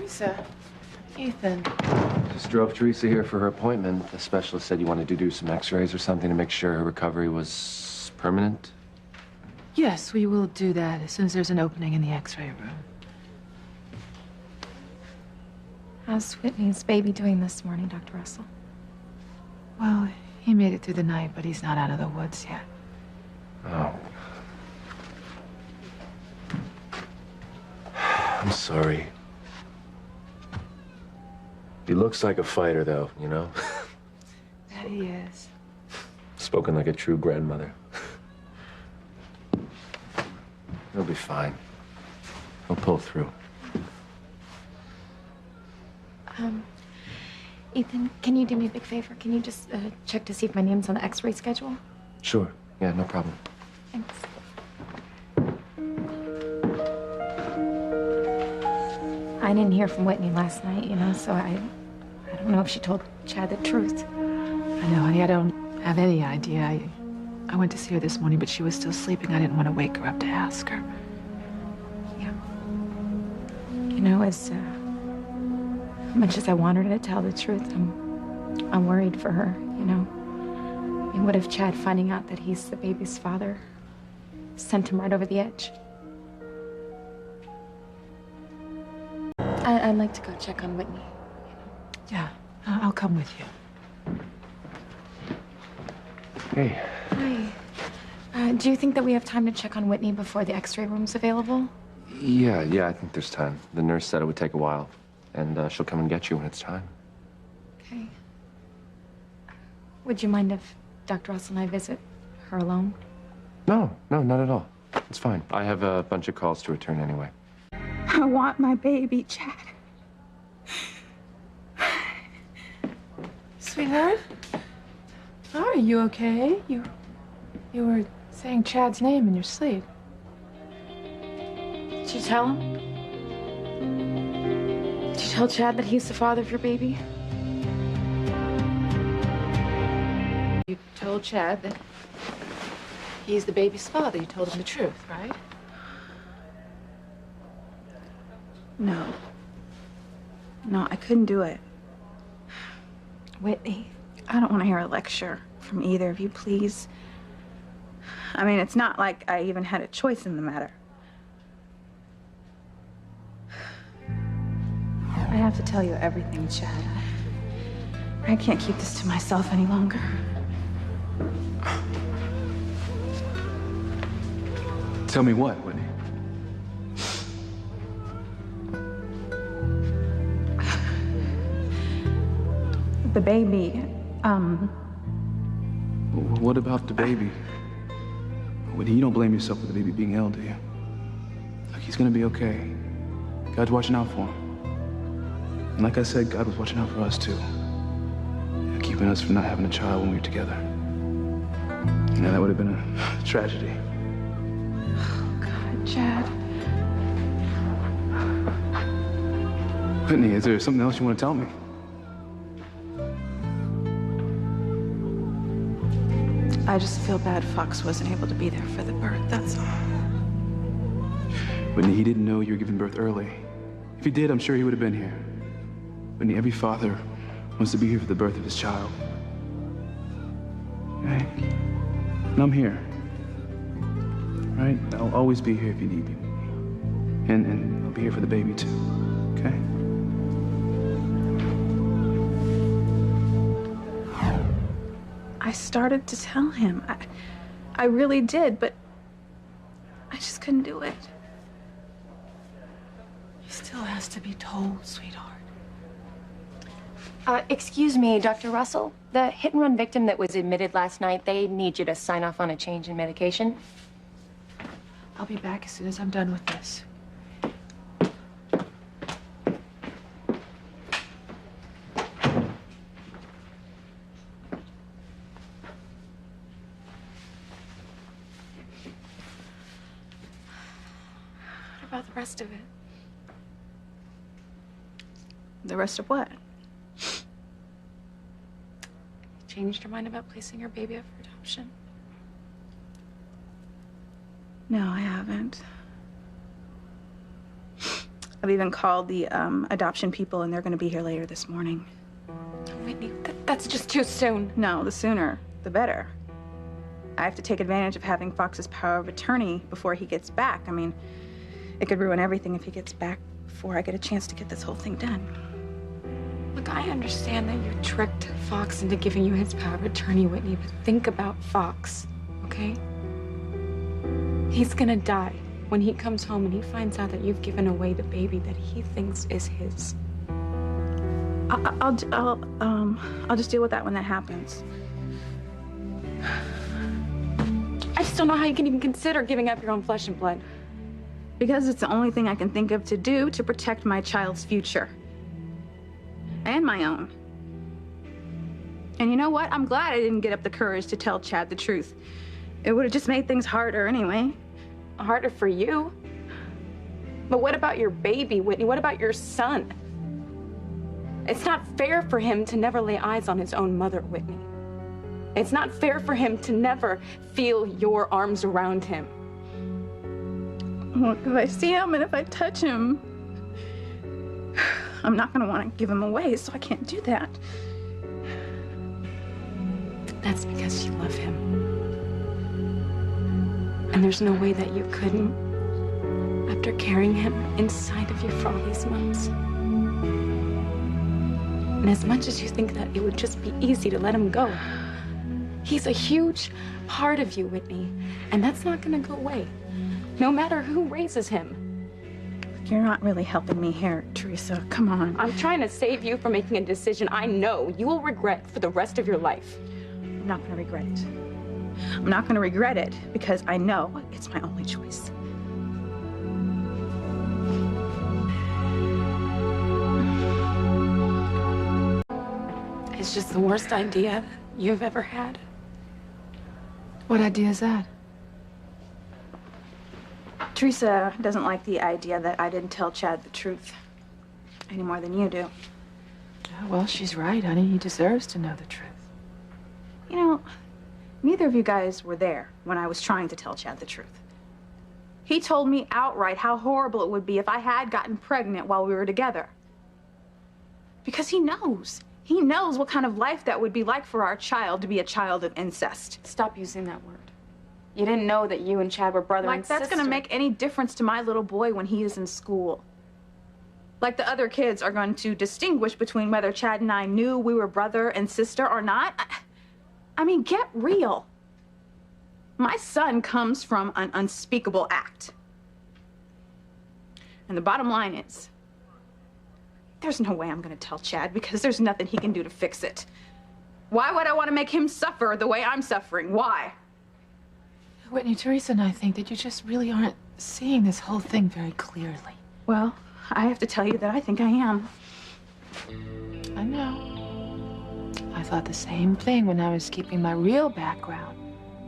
Theresa. Ethan. Just drove Theresa here for her appointment. The specialist said you wanted to do some x-rays or something to make sure her recovery was permanent. Yes, we will do that as soon as there's an opening in the x-ray room. How's Whitney's baby doing this morning, Dr. Russell? Well, he made it through the night, but he's not out of the woods yet. Oh. I'm sorry. He looks like a fighter, though, you know? That he is. Spoken like a true grandmother. He'll be fine. He'll pull through. Ethan, can you do me a big favor? Can you just check to see if my name's on the x-ray schedule? Sure. Yeah, no problem. Thanks. I didn't hear from Whitney last night, you know, so I don't know if she told Chad the truth. I know, honey, I don't have any idea. I went to see her this morning, but she was still sleeping. I didn't want to wake her up to ask her. Yeah. You know, as much as I want her to tell the truth, I'm worried for her, you know. I mean, what if Chad, finding out that he's the baby's father, sent him right over the edge? I'd like to go check on Whitney. Yeah, I'll come with you. Hey. Hi. Do you think that we have time to check on Whitney before the x-ray room's available? Yeah, I think there's time. The nurse said it would take a while, and she'll come and get you when it's time. Okay. Would you mind if Dr. Russell and I visit her alone? No, not at all. It's fine. I have a bunch of calls to return anyway. I want my baby, Chad. Sweetheart? Are you okay? You were saying Chad's name in your sleep. Did you tell him? Did you tell Chad that he's the father of your baby? You told Chad that he's the baby's father. You told him the truth, right? No. No, I couldn't do it. Whitney. I don't want to hear a lecture from either of you, please. I mean, it's not like I even had a choice in the matter. I have to tell you everything, Chad. I can't keep this to myself any longer. Tell me what, Whitney? The baby, What about the baby? Whitney, you don't blame yourself for the baby being ill, do you? Look, he's gonna be okay. God's watching out for him. And like I said, God was watching out for us too. Keeping us from not having a child when we were together. Yeah, that would have been a tragedy. oh God, Chad. Whitney, is there something else you want to tell me? I just feel bad Fox wasn't able to be there for the birth, that's all. Whitney, he didn't know you were giving birth early. If he did, I'm sure he would have been here. Whitney, every father wants to be here for the birth of his child. Okay? And I'm here. Right? I'll always be here if you need me. And I'll be here for the baby too. Okay? I started to tell him. I really did, but I just couldn't do it. He still has to be told, sweetheart. Excuse me, Dr. Russell. The hit-and-run victim that was admitted last night, they need you to sign off on a change in medication. I'll be back as soon as I'm done with this. What about the rest of it? The rest of what? Changed your mind about placing your baby up for adoption? No, I haven't. I've even called the adoption people, and they're going to be here later this morning. Whitney, that's just too soon. No, the sooner, the better. I have to take advantage of having Fox's power of attorney before he gets back. I mean, it could ruin everything if he gets back before I get a chance to get this whole thing done. Look, I understand that you tricked Fox into giving you his power of attorney, Whitney, but think about Fox, okay? He's gonna die when he comes home and he finds out that you've given away the baby that he thinks is his. I'll just deal with that when that happens. I just don't know how you can even consider giving up your own flesh and blood. Because it's the only thing I can think of to do to protect my child's future. And my own. And you know what? I'm glad I didn't get up the courage to tell Chad the truth. It would have just made things harder anyway. Harder for you. But what about your baby, Whitney? What about your son? It's not fair for him to never lay eyes on his own mother, Whitney. It's not fair for him to never feel your arms around him. Well, if I see him and if I touch him, I'm not going to want to give him away, so I can't do that. That's because you love him. And there's no way that you couldn't after carrying him inside of you for all these months. And as much as you think that it would just be easy to let him go, he's a huge part of you, Whitney, and that's not going to go away, no matter who raises him. You're not really helping me here, Theresa. Come on. I'm trying to save you from making a decision I know you will regret for the rest of your life. I'm not going to regret it. I'm not going to regret it because I know it's my only choice. It's just the worst idea you've ever had. What idea is that? Theresa doesn't like the idea that I didn't tell Chad the truth any more than you do. Oh, well, she's right, honey. He deserves to know the truth. You know, neither of you guys were there when I was trying to tell Chad the truth. He told me outright how horrible it would be if I had gotten pregnant while we were together. Because he knows. He knows what kind of life that would be like for our child to be a child of incest. Stop using that word. You didn't know that you and Chad were brother and sister. Like that's gonna make any difference to my little boy when he is in school. Like the other kids are going to distinguish between whether Chad and I knew we were brother and sister or not. I mean, get real. My son comes from an unspeakable act. And the bottom line is, there's no way I'm gonna tell Chad because there's nothing he can do to fix it. Why would I want to make him suffer the way I'm suffering? Why? Whitney, Theresa and I think that you just really aren't seeing this whole thing very clearly. Well, I have to tell you that I think I am. I know. I thought the same thing when I was keeping my real background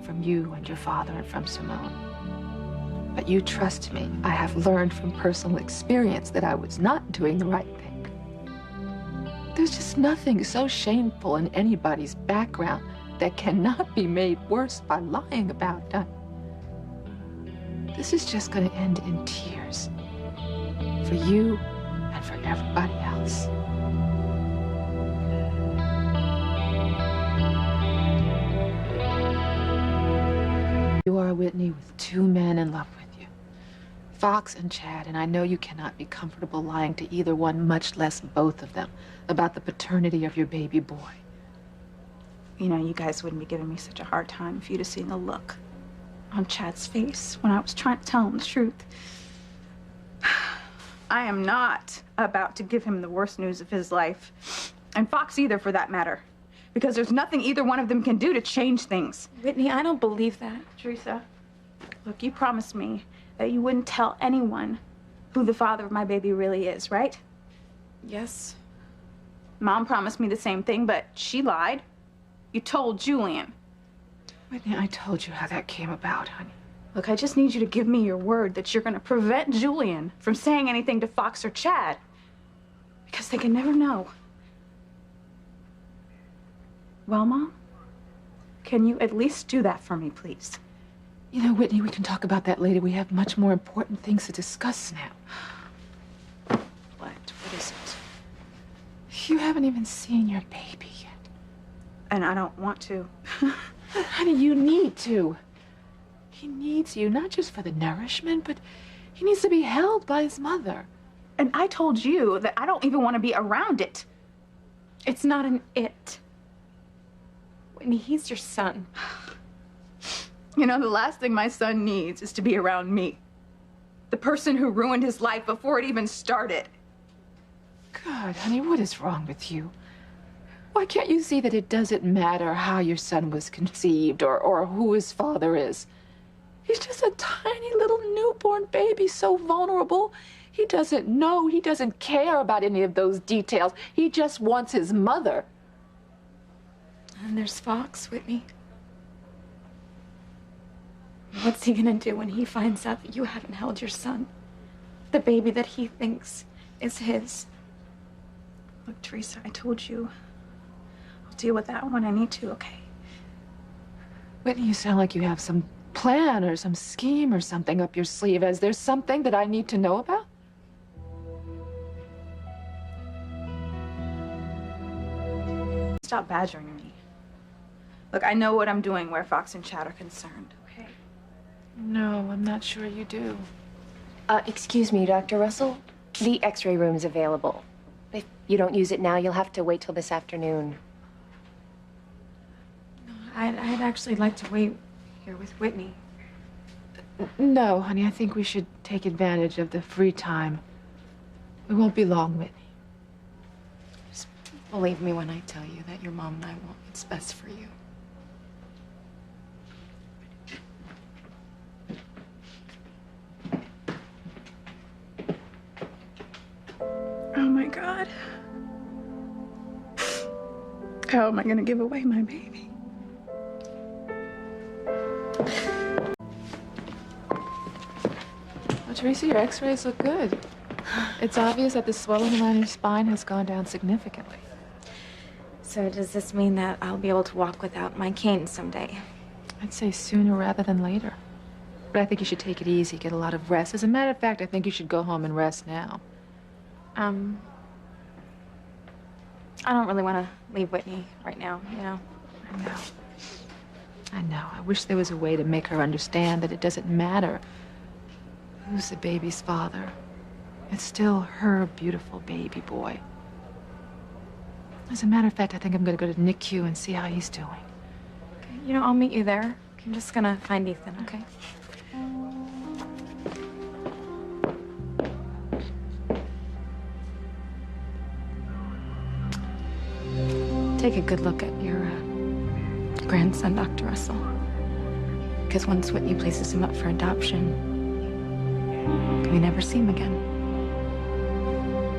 from you and your father and from Simone. But you trust me. I have learned from personal experience that I was not doing the right thing. There's just nothing so shameful in anybody's background that cannot be made worse by lying about it. This is just going to end in tears. For you and for everybody else. You are Whitney with two men in love with you. Fox and Chad, and I know you cannot be comfortable lying to either one, much less both of them, about the paternity of your baby boy. You know, you guys wouldn't be giving me such a hard time if you'd have seen the look on Chad's face when I was trying to tell him the truth. I am not about to give him the worst news of his life. And Fox either, for that matter. Because there's nothing either one of them can do to change things. Whitney, I don't believe that. Theresa, look, you promised me that you wouldn't tell anyone who the father of my baby really is, right? Yes. Mom promised me the same thing, but she lied. You told Julian. Whitney, I told you how that came about, honey. Look, I just need you to give me your word that you're going to prevent Julian from saying anything to Fox or Chad. Because they can never know. Well, Mom, can you at least do that for me, please? You know, Whitney, we can talk about that later. We have much more important things to discuss now. You haven't even seen your baby yet. And I don't want to. Honey, you need to. He needs you, not just for the nourishment, but he needs to be held by his mother. And I told you that I don't even want to be around it. It's not an it. Whitney, he's your son. You know, the last thing my son needs is to be around me. The person who ruined his life before it even started. God, honey, what is wrong with you? Why can't you see that it doesn't matter how your son was conceived or who his father is? He's just a tiny little newborn baby, so vulnerable. He doesn't know, he doesn't care about any of those details. He just wants his mother. And there's Fox, Whitney. What's he gonna do when he finds out that you haven't held your son? The baby that he thinks is his. Look, Theresa, I told you. I'll deal with that when I need to, okay? Whitney, you sound like you have some plan or some scheme or something up your sleeve. Is there something that I need to know about? Stop badgering me. Look, I know what I'm doing where Fox and Chad are concerned, okay? No, I'm not sure you do. Excuse me, Dr. Russell. The x-ray room's available. If you don't use it now, you'll have to wait till this afternoon. I'd actually like to wait here with Whitney. No, honey, I think we should take advantage of the free time. We won't be long, Whitney. Just believe me when I tell you that your mom and I want what's best for you. Oh my God. How am I gonna give away my baby? Well, Theresa, your x-rays look good. It's obvious that the swelling around your spine has gone down significantly. So does this mean that I'll be able to walk without my cane someday? I'd say sooner rather than later. But I think you should take it easy, get a lot of rest. As a matter of fact, I think you should go home and rest now. I don't really want to leave Whitney right now, you know? I know. I know. I wish there was a way to make her understand that it doesn't matter who's the baby's father. It's still her beautiful baby boy. As a matter of fact, I think I'm going to go to NICU and see how he's doing. Okay, you know, I'll meet you there. I'm just gonna find Ethan, okay? Take a good look at your grandson, Dr. Russell. Because once Whitney places him up for adoption, we never see him again.